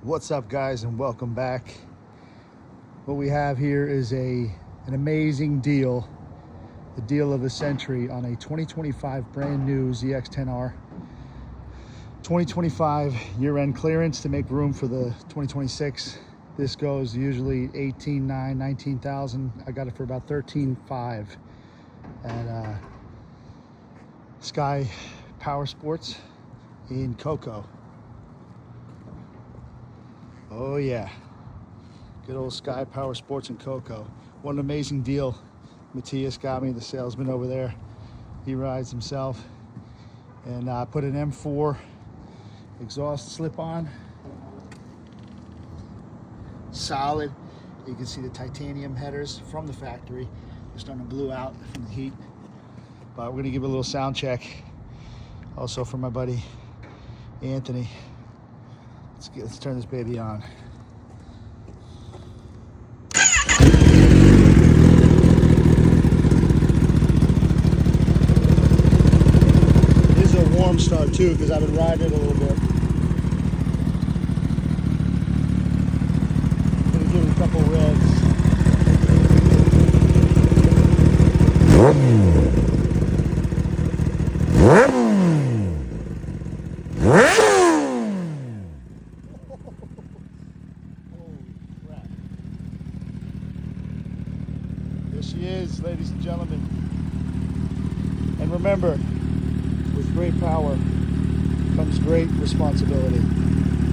What's up, guys, and welcome back. What we have here is an amazing deal, the deal of the century on a 2025 brand new ZX10R. 2025 year-end clearance to make room for the 2026. This goes usually 18.9, 19,000. I got it for about 13.5 at Sky Power Sports in Cocoa. Oh yeah, good old Sky Power Sports in Cocoa. What an amazing deal. Matthias got me, the salesman over there. He rides himself. And I put an M4 exhaust slip on. Solid. You can see the titanium headers from the factory. They're starting to blue out from the heat. But we're gonna give it a little sound check. Also for my buddy Anthony. Let's turn this baby on. This is a warm start too, because I've been riding it a little bit. Gonna give it a couple revs. There she is, ladies and gentlemen. And remember, with great power comes great responsibility.